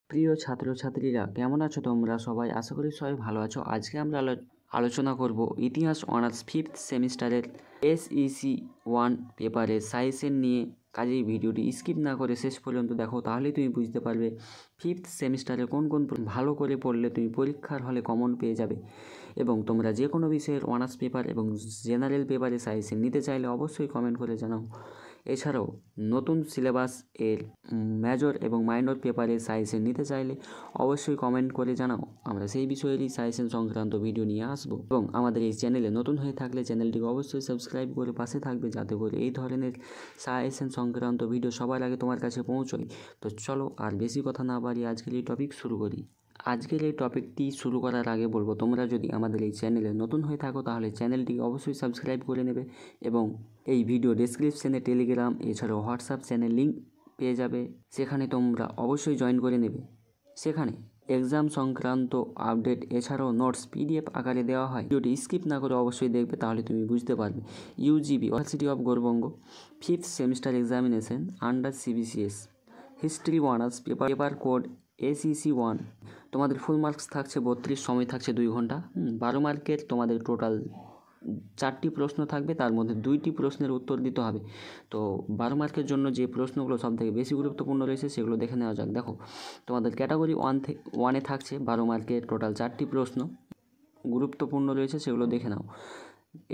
প্রিয় ছাত্রছাত্রীরা, কেমন আছো তোমরা সবাই? আশা করি সবাই ভালো আছো। আজকে আমরা আলোচনা করব ইতিহাস অনার্স 5th সেমিস্টারের SEC 1 পেপারের সাজেশন নিয়ে। কাজেই ভিডিওটি স্কিপ না করে শেষ পর্যন্ত দেখো, তাহলেই তুমি বুঝতে পারবে 5th সেমিস্টারে কোন ভালো করে পড়লে তুমি পরীক্ষার হলে কমন পেয়ে যাবে। এবং তোমরা যে কোনো বিষয়ের অনার্স পেপার এবং জেনারেল পেপারে সাজেশন নিতে চাইলে অবশ্যই কমেন্ট করে জানাও। এছাড়াও নতুন সিলেবাস এর মেজর এবং মাইনর পেপারে সাজেশন নিতে চাইলে অবশ্যই কমেন্ট করে জানাও। আমরা সেই বিষয়েরই সাজেশন সংক্রান্ত ভিডিও নিয়ে আসবো। এবং আমাদের এই চ্যানেলে নতুন হয়ে থাকলে চ্যানেলটিকে অবশ্যই সাবস্ক্রাইব করে পাশে থাকবে, যাতে করে এই ধরনের সাজেশন সংক্রান্ত ভিডিও সবার আগে তোমার কাছে পৌঁছয়। তো চলো আর বেশি কথা না বাড়িয়ে আজকের এই টপিক শুরু করি। আজকের এই টপিকটি শুরু করার আগে বলবো, তোমরা যদি আমাদের এই চ্যানেলে নতুন হয়ে থাকো তাহলে চ্যানেলটিকে অবশ্যই সাবস্ক্রাইব করে নেবে এবং এই ভিডিও ডেসক্রিপশনে টেলিগ্রাম এছাড়াও হোয়াটসঅ্যাপ চ্যানেল লিঙ্ক পেয়ে যাবে, সেখানে তোমরা অবশ্যই জয়েন করে নেবে। সেখানে এক্সাম সংক্রান্ত আপডেট এছাড়াও নোটস PDF আকারে দেওয়া হয়। ভিডিওটি স্কিপ না করে অবশ্যই দেখবে, তাহলে তুমি বুঝতে পারবে। UGB university of Gour Banga 5th semester examination under CBCS history honours paper code SEC 1। তোমাদের ফুল মার্কস থাকছে 32, সময় থাকছে 2 ঘন্টা। 12 মার্কের তোমাদের টোটাল 4টি প্রশ্ন থাকবে, তার মধ্যে 2টি প্রশ্নের উত্তর দিতে হবে। তো 12 মার্কের জন্য যে প্রশ্নগুলো সবথেকে বেশি গুরুত্বপূর্ণ রয়েছে সেগুলো দেখে নেওয়া যাক। দেখো, তোমাদের ক্যাটাগরি 1-এ থাকছে 12 মার্কের টোটাল 4টি প্রশ্ন গুরুত্বপূর্ণ রয়েছে, সেগুলো দেখে নাও।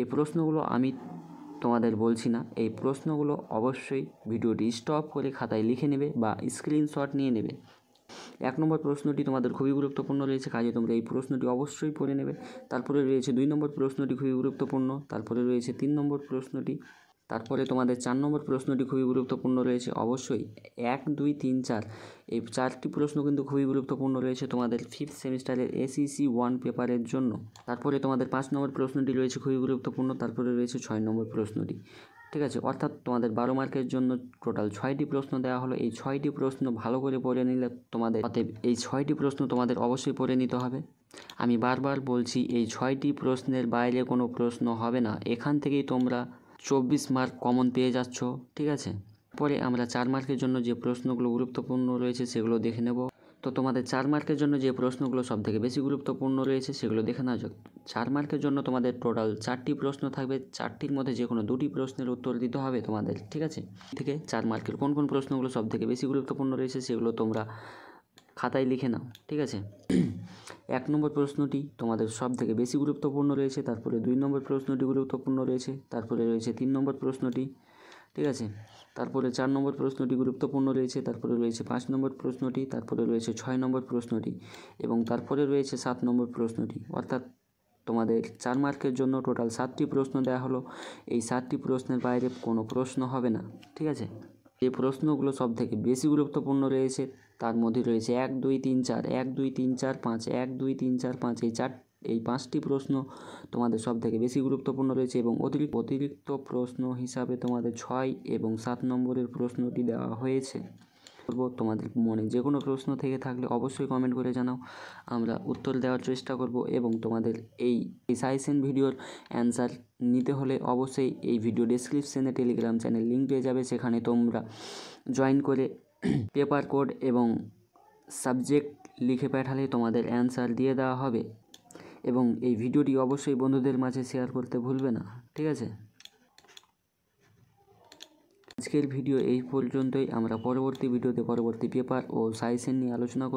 এই প্রশ্নগুলো আমি তোমাদের বলছি না, এই প্রশ্নগুলো অবশ্যই ভিডিওটি স্টপ করে খাতায় লিখে নেবে বা স্ক্রিনশট নিয়ে নেবে। 1 নম্বর প্রশ্নটি তোমাদের খুবই গুরুত্বপূর্ণ রয়েছে, কাজে তোমরা এই প্রশ্নটি অবশ্যই পড়ে নেবে। তারপরে রয়েছে 2 নম্বর প্রশ্নটি খুবই গুরুত্বপূর্ণ, তারপরে রয়েছে 3 নম্বর প্রশ্নটি, তারপরে তোমাদের 4 নম্বর প্রশ্নটি খুবই গুরুত্বপূর্ণ রয়েছে। অবশ্যই 1, 2, 3, 4 এই 4টি প্রশ্ন কিন্তু খুবই গুরুত্বপূর্ণ রয়েছে তোমাদের 5th সেমিস্টারের SEC 1 পেপারের জন্য। তারপরে তোমাদের 5 নম্বর প্রশ্নটি রয়েছে খুবই গুরুত্বপূর্ণ, তারপরে রয়েছে 6 নম্বর প্রশ্নটি। ঠিক আছে, অর্থাৎ তোমাদের 12 মার্কের জন্য টোটাল 6টি প্রশ্ন দেওয়া হলো। এই 6টি প্রশ্ন ভালো করে পড়ে নিলে তোমাদের, অতএব এই 6টি প্রশ্ন তোমাদের অবশ্যই পড়ে নিতে হবে। আমি বারবার বলছি, এই 6টি প্রশ্নের বাইরে কোনো প্রশ্ন হবে না। এখান থেকেই তোমরা 24 মার্ক কমন পেয়ে যাচ্ছ। ঠিক আছে, পরে আমরা 4 মার্কের জন্য যে প্রশ্নগুলো গুরুত্বপূর্ণ রয়েছে সেগুলো দেখে নেব। তো তোমাদের 4 মার্কের জন্য যে প্রশ্নগুলো সবথেকে বেশি গুরুত্বপূর্ণ রয়েছে সেগুলো দেখে নেওয়া যাক। 4 মার্কের জন্য তোমাদের টোটাল 4টি প্রশ্ন থাকবে, 4টির মধ্যে যে কোনো 2টি প্রশ্নের উত্তর দিতে হবে তোমাদের। ঠিক আছে, থেকে 4 মার্কের কোন কোন প্রশ্নগুলো সবথেকে বেশি গুরুত্বপূর্ণ রয়েছে সেগুলো তোমরা খাতায় লিখে নাও। ঠিক আছে, 1 নম্বর প্রশ্নটি তোমাদের সবথেকে বেশি গুরুত্বপূর্ণ রয়েছে, তারপরে 2 নম্বর প্রশ্নটি গুরুত্বপূর্ণ রয়েছে, তারপরে রয়েছে 3 নম্বর প্রশ্নটি। ঠিক আছে, তারপরে 4 নম্বর প্রশ্নটি গুরুত্বপূর্ণ রয়েছে, তারপরে রয়েছে 5 নম্বর প্রশ্নটি, তারপরে রয়েছে 6 নম্বর প্রশ্নটি এবং তারপরে রয়েছে 7 নম্বর প্রশ্নটি। অর্থাৎ তোমাদের 4 মার্কের জন্য টোটাল 7টি প্রশ্ন দেওয়া হলো। এই 7টি প্রশ্নের বাইরে কোনো প্রশ্ন হবে না। ঠিক আছে, এই প্রশ্নগুলো সবথেকে বেশি গুরুত্বপূর্ণ রয়েছে, তার মধ্যে রয়েছে 1, 2, 3, 4, 1, 2, 3, 4, 5, 1, 2, 3, 4, 5 এই 5টি প্রশ্ন তোমাদের সবথেকে বেশি গুরুত্বপূর্ণ রয়েছে এবং অতিরিক্ত প্রশ্ন হিসাবে তোমাদের 6 এবং 7 নম্বরের প্রশ্নটি দেওয়া হয়েছে। তোমাদের মনে যে কোনো প্রশ্ন থেকে থাকলে অবশ্যই কমেন্ট করে জানাও, আমরা উত্তর দেওয়ার চেষ্টা করব। এবং তোমাদের এই সাজেশন ভিডিওর অ্যান্সার নিতে হলে অবশ্যই এই ভিডিও ডেসক্রিপশনে টেলিগ্রাম চ্যানেল লিঙ্ক পেয়ে যাবে, সেখানে তোমরা জয়েন করে পেপার কোড এবং সাবজেক্ট লিখে পাঠালে তোমাদের অ্যান্সার দিয়ে দেওয়া হবে। এবং এই ভিডিওটি অবশ্যই বন্ধুদের মাঝে শেয়ার করতে ভুলবে না। ঠিক আছে, আজকের ভিডিও এই পর্যন্তই। আমরা পরবর্তী ভিডিওতে পরবর্তী পেপার ও সাজেশন নিয়ে আলোচনা করব।